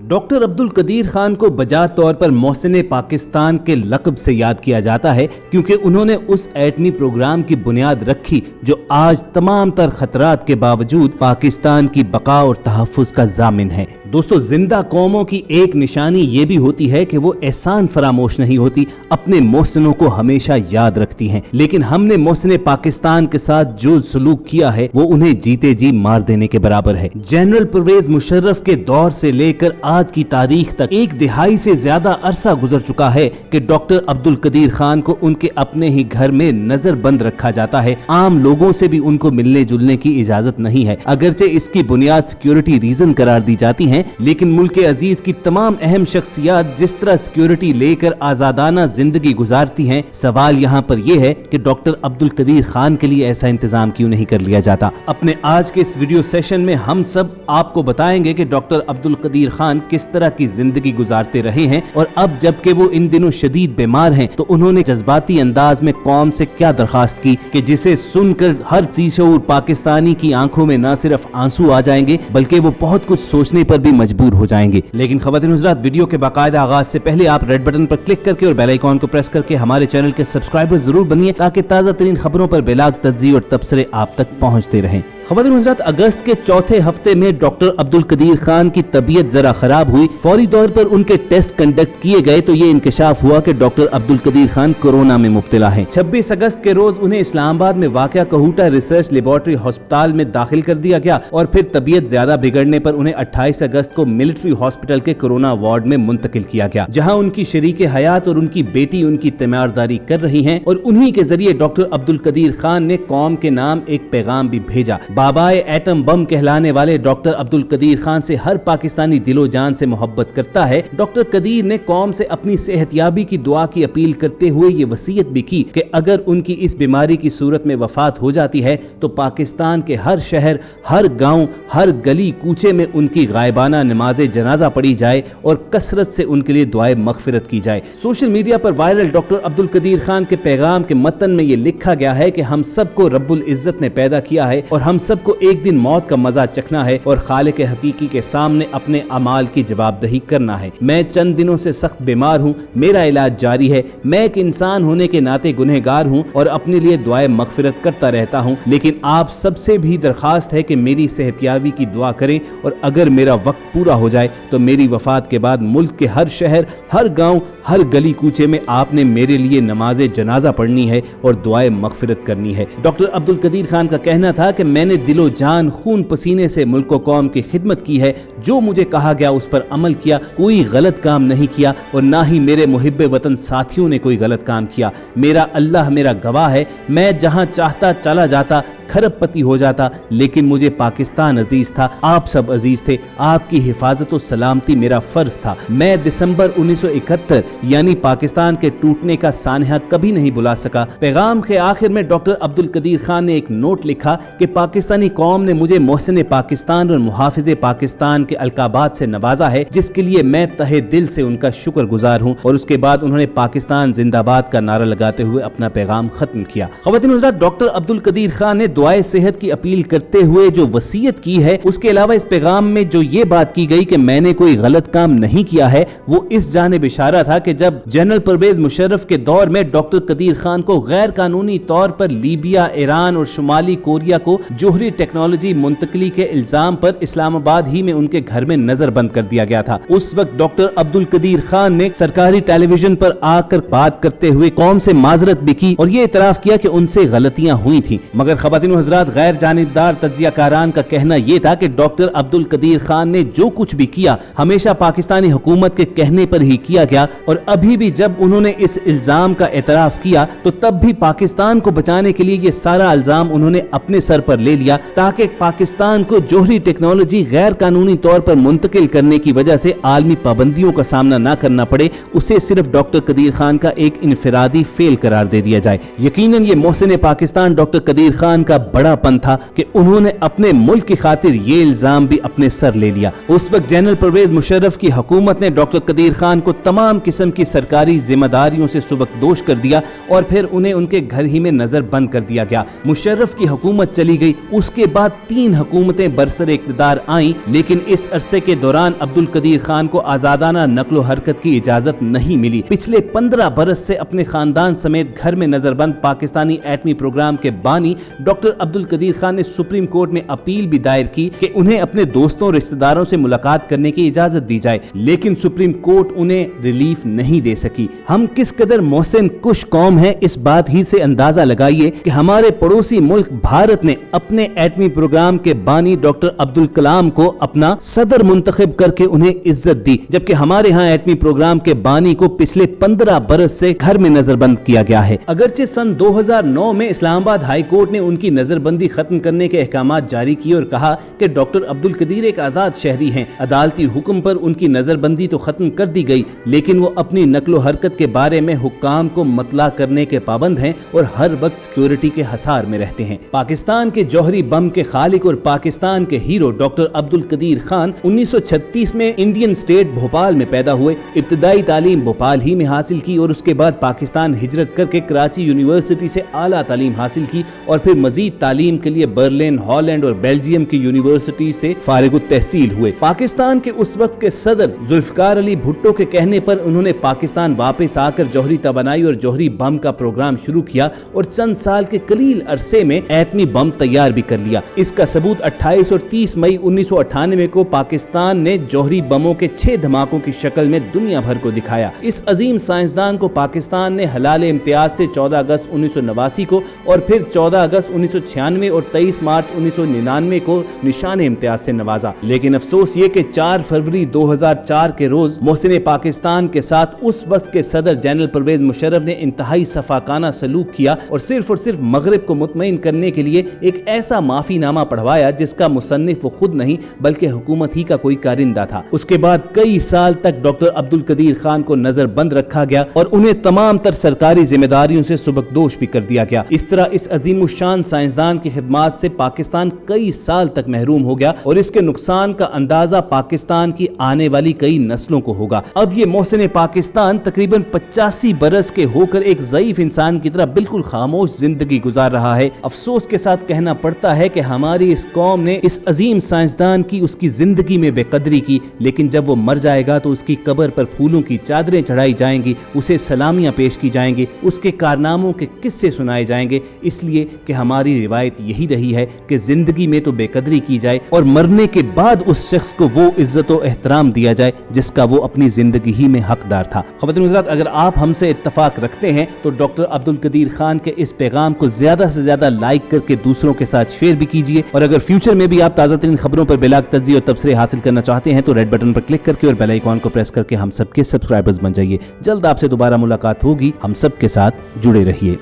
Doctor Abdul Qadeer Khan को बजात तौर पर मोहसिन पाकिस्तान के लक़ब से याद किया जाता है क्योंकि उन्होंने उस एटमी प्रोग्राम की बुनियाद रखी जो आज तमाम तर खतरात के बावजूद पाकिस्तान की बका और तहफ़्फ़ुज़ का ज़ामिन है। दोस्तों, जिंदा कौमों की एक निशानी ये भी होती है कि वो एहसान फरामोश नहीं होती, अपने मोहसिनों को हमेशा याद रखती हैं। लेकिन हमने मोहसिन पाकिस्तान के साथ जो सलूक किया है वो उन्हें जीते जी मार देने के बराबर है। जनरल परवेज मुशर्रफ के दौर से लेकर आज की तारीख तक एक दिहाई से ज्यादा अरसा गुजर चुका है कि डॉक्टर अब्दुल कदीर खान को उनके अपने ही घर में नजर बंद रखा जाता है। आम लोगों से भी उनको मिलने जुलने की इजाजत नहीं है। अगरचे इसकी बुनियाद सिक्योरिटी रीजन करार दी जाती है, लेकिन मुल्क अजीज की तमाम अहम शख्सियात जिस तरह सिक्योरिटी लेकर आजादाना जिंदगी गुजारती हैं, सवाल यहाँ पर यह है कि डॉक्टर अब्दुल कदीर खान के लिए ऐसा इंतजाम क्यों नहीं कर लिया जाता। अपने आज के इस वीडियो सेशन में हम सब आपको बताएंगे कि डॉक्टर अब्दुल कदीर खान किस तरह की जिंदगी गुजारते रहे हैं और अब जबकि वो इन दिनों शदीद बीमार हैं तो उन्होंने जज्बाती अंदाज में कौम से क्या दरखास्त की कि जिसे सुनकर हर चीज़ पाकिस्तानी की आंखों में न सिर्फ आंसू आ जाएंगे बल्कि वो बहुत कुछ सोचने पर भी मजबूर हो जाएंगे। लेकिन खवातीन हज़रात, वीडियो के बाकायदा आगाज से पहले आप रेड बटन पर क्लिक करके और बेल आइकॉन को प्रेस करके हमारे चैनल के सब्सक्राइबर जरूर बनिए ताकि ताज़ा तरीन खबरों पर बेलाग तज्ज़ी और तबसरे आप तक पहुँचते रहें। खवातीन हज़रात, अगस्त के चौथे हफ्ते में डॉक्टर अब्दुल कदीर खान की तबीयत जरा खराब हुई। फौरी तौर पर उनके टेस्ट कंडक्ट किए गए तो ये इंकशाफ हुआ कि डॉक्टर अब्दुल कदीर खान कोरोना में मुब्तला हैं। 26 अगस्त के रोज उन्हें इस्लामाबाद में वाक़या कहूटा रिसर्च लेबोरेटरी हॉस्पिटल में दाखिल कर दिया गया और फिर तबीयत ज्यादा बिगड़ने पर उन्हें 28 अगस्त को मिलिट्री हॉस्पिटल के कोरोना वार्ड में मुंतकिल किया गया, जहाँ उनकी शरीके हयात और उनकी बेटी उनकी तीमारदारी कर रही हैं और उन्हीं के जरिए डॉक्टर अब्दुल कदीर खान ने कौम के नाम एक पैगाम भी भेजा। बाबाए एटम बम कहलाने वाले डॉक्टर अब्दुल कदीर खान से हर पाकिस्तानी दिलो जान से मोहब्बत करता है। डॉक्टर कदीर ने कौम से अपनी सेहतयाबी की दुआ की अपील करते हुए ये वसीयत भी की कि अगर उनकी इस बीमारी की सूरत में वफात हो जाती है तो पाकिस्तान के हर शहर, हर गांव, हर गली कूचे में उनकी गायबाना नमाज़े जनाजा पढ़ी जाए और कसरत से उनके लिए दुआए मगफिरत की जाए। सोशल मीडिया पर वायरल डॉक्टर अब्दुल कदीर खान के पैगाम के मतन में ये लिखा गया है कि हम सबको रब्बुल इज्जत ने पैदा किया है और हम सबको एक दिन मौत का मजा चखना है और खालिक हकीकी के सामने अपने अमाल की जवाबदही करना है। मैं चंद दिनों से सख्त बीमार हूँ, मेरा इलाज जारी है। मैं एक इंसान होने के नाते गुनहगार हूँ और अपने लिए दुआए मगफिरत करता रहता हूँ, लेकिन आप सबसे भी दरखास्त है कि मेरी सेहतयाबी की दुआ करें और अगर मेरा वक्त पूरा हो जाए तो मेरी वफात के बाद मुल्क के हर शहर, हर गाँव, हर गली कूचे में आपने मेरे लिए नमाज जनाजा पढ़नी है और दुआए मगफिरत करनी है। डॉक्टर अब्दुल कदीर खान का कहना था कि मैंने दिलो जान, खून पसीने से मुल्क व कौम की खिदमत की है। जो मुझे कहा गया उस पर अमल किया, कोई गलत काम नहीं किया और ना ही मेरे मुहिब्बे वतन साथियों ने कोई गलत काम किया। मेरा अल्लाह मेरा गवाह है, मैं जहां चाहता चला जाता, खरबपति हो जाता, लेकिन मुझे पाकिस्तान अजीज था, आप सब अजीज थे। आपकी हिफाजत और सलामती मेरा फर्ज था। मैं दिसंबर 1971 यानी पाकिस्तान के टूटने का सानहा कभी नहीं बुला सका। पैगाम के आखिर में डॉक्टर अब्दुल कदीर खान ने एक नोट लिखा कि पाकिस्तानी कौम ने मुझे मोहसिन पाकिस्तान और मुहाफिज पाकिस्तान के अलकाबात से नवाजा है, जिसके लिए मैं तहे दिल से उनका शुक्रगुजार हूँ। और उसके बाद उन्होंने पाकिस्तान जिंदाबाद का नारा लगाते हुए अपना पैगाम खत्म किया। खवातीन हज़रात, डॉक्टर अब्दुल कदीर खान ने दुआए सेहत की अपील करते हुए जो वसीयत की है, उसके अलावा इस पैगाम में जो ये बात की गई कि मैंने कोई गलत काम नहीं किया है, वो इस जानिब इशारा था कि जब जनरल परवेज मुशर्रफ के दौर में डॉक्टर कदीर खान को गैर कानूनी तौर पर लीबिया, ईरान और शुमाली कोरिया को जोहरी टेक्नोलॉजी मुंतकली के इल्जाम पर इस्लामाबाद ही में उनके घर में नजर बंद कर दिया गया था, उस वक्त डॉक्टर अब्दुल कदीर खान ने सरकारी टेलीविजन पर आकर बात करते हुए कौम से माजरत भी की और ये इतराफ किया कि उनसे गलतियां हुई थी। मगर खवातीन हज़रात, गैर जानिबदार तज्जियाकारान का कहना यह था कि डॉक्टर अब्दुल कदीर खान ने जो कुछ भी किया हमेशा पाकिस्तानी हुकूमत के कहने पर ही किया गया और अभी भी जब उन्होंने इस इल्जाम का एतराफ किया तो तब भी पाकिस्तान को बचाने के लिए ये सारा इल्जाम उन्होंने अपने सर पर ले लिया ताकि पाकिस्तान को जोहरी टेक्नोलॉजी गैर कानूनी तौर पर मुंतकिल करने की वजह से आलमी पाबंदियों का सामना न करना पड़े, उसे सिर्फ डॉक्टर कदीर खान का एक इनफरादी फेल करार दे दिया जाए। यकीनन ये मोहसिन पाकिस्तान डॉक्टर कदीर खान का वाला बड़ापन था कि उन्होंने अपने मुल्क की खातिर ये इल्जाम भी अपने सर ले लिया। उस वक्त जनरल परवेज मुशर्रफ की हुकूमत ने डॉक्टर कदीर खान को तमाम किस्म की सरकारी जिम्मेदारियों से सुबकदोश कर दिया और फिर उन्हें उनके घर ही में नजर बंद कर दिया गया। मुशर्रफ की हुकूमत चली गई, उसके बाद 3 हुकूमतें बरसर इक़्तिदार आईं, लेकिन इस अरसे के दौरान अब्दुल कदीर खान को आजादाना नक्लो हरकत की इजाजत नहीं मिली। पिछले 15 बरस से अपने खानदान समेत घर में नजरबंद पाकिस्तानी एटमी प्रोग्राम के बानी डॉक्टर अब्दुल कदीर खान ने सुप्रीम कोर्ट में अपील भी दायर की कि उन्हें अपने दोस्तों रिश्तेदारों से मुलाकात करने की इजाजत दी जाए, लेकिन सुप्रीम कोर्ट उन्हें रिलीफ नहीं दे सकी। हम किस कदर मोहसिन कुश कौम है, इस बात ही से अंदाजा लगाइए कि हमारे पड़ोसी मुल्क भारत ने अपने एटमी प्रोग्राम के बानी डॉक्टर अब्दुल कलाम को अपना सदर मुंतखब करके उन्हें इज्जत दी, जबकि हमारे यहाँ एटमी प्रोग्राम के बानी को पिछले 15 बरस से घर में नजरबंद किया गया है। अगरचे सन 2009 में इस्लामाबाद हाई कोर्ट ने उनकी नजरबंदी खत्म करने के अहकाम जारी किए और कहा कि डॉक्टर अब्दुल कदीर एक आजाद शहरी हैं। अदालती हुक्म पर उनकी नजरबंदी तो खत्म कर दी गई, लेकिन वो अपनी नकलो हरकत के बारे में हुक्काम को मतला करने के पाबंद हैं और हर वक्त सिक्योरिटी के हसार में रहते हैं। पाकिस्तान के जौहरी बम के खालिक और पाकिस्तान के हीरो डॉक्टर अब्दुल कदीर खान 1936 में इंडियन स्टेट भोपाल में पैदा हुए। इब्तदाई तालीम भोपाल ही में हासिल की और उसके बाद पाकिस्तान हिजरत करके कराची यूनिवर्सिटी से आला तालीम हासिल की और फिर मजीद तालीम के लिए बर्लिन, हॉलैंड और बेल्जियम की यूनिवर्सिटी से फारिगुत तहसील हुए। पाकिस्तान के उस वक्त के सदर जुल्फकार अली भुट्टो के कहने पर उन्होंने पाकिस्तान वापस आकर जौहरी तवानाई और जौहरी बम का प्रोग्राम शुरू किया और चंद साल के कलील अरसे में एटमी बम तैयार भी कर लिया। इसका सबूत 28 और 30 मई 1998 को पाकिस्तान ने जौहरी बमों के 6 धमाकों की शक्ल में दुनिया भर को दिखाया। इस अजीम साइंसदान को पाकिस्तान ने हलाल इम्तियाज से 14 अगस्त 1989 को और फिर 14 अगस्त 1996 और 23 मार्च 1999 को निशान इम्तियाज से नवाजा। लेकिन अफसोस ये कि 4 फरवरी 2004 के रोज मोहसिन पाकिस्तान के साथ उस वक्त के सदर जनरल परवेज मुशर्रफ ने इंतहाई सफाकाना सलूक किया और सिर्फ मगरिब को मुतमईन करने के लिए एक ऐसा माफीनामा पढ़वाया जिसका मुसन्निफ वो खुद नहीं बल्कि हुकूमत ही का कोई कारिंदा था। उसके बाद कई साल तक डॉक्टर अब्दुल कदीर खान को नजर बंद रखा गया और उन्हें तमाम तर सरकारी जिम्मेदारियों से सुबकदोश भी कर दिया गया। इस तरह इस अजीमुशान साइंसदान की खिदमात से पाकिस्तान कई साल तक महरूम हो गया और इसके नुकसान का अंदाजा पाकिस्तान की आने वाली कई नस्लों को होगा। अब ये मोहसिन पाकिस्तान तकरीबन 85 बरस के होकर एक ज़ईफ इंसान की तरह बिल्कुल खामोश जिंदगी गुजार रहा है। अफसोस के साथ कहना पड़ता है कि हमारी इस कौम ने इस अजीम साइंसदान की उसकी जिंदगी में बेकदरी की, लेकिन जब वो मर जाएगा तो उसकी कब्र पर फूलों की चादरें चढ़ाई जाएंगी, उसे सलामियां पेश की जाएंगी, उसके कारनामों के किस्से सुनाए जाएंगे, इसलिए कि हमारी रिवायत यही रही है कि जिंदगी में तो बेकदरी की जाए और मरने के बाद उस शख्स को वो इज्जत और एहतराम दिया जाए जिसका वो अपनी जिंदगी ही में हकदार था। ख़वातीन हज़रात, अगर आप हमसे इत्तफाक रखते हैं तो डॉक्टर अब्दुल कदीर खान के इस पैगाम को ज्यादा से ज्यादा लाइक करके दूसरों के साथ शेयर भी कीजिए और अगर फ्यूचर में भी आप ताज़ा तरीन खबरों पर बिलाक तज्ज़ी और तबसरे हासिल करना चाहते हैं तो रेड बटन पर क्लिक करके और बेल आइकॉन को प्रेस करके हम सबके सब्सक्राइबर्स बन जाइए। जल्द आपसे दोबारा मुलाकात होगी, हम सबके साथ जुड़े रहिए।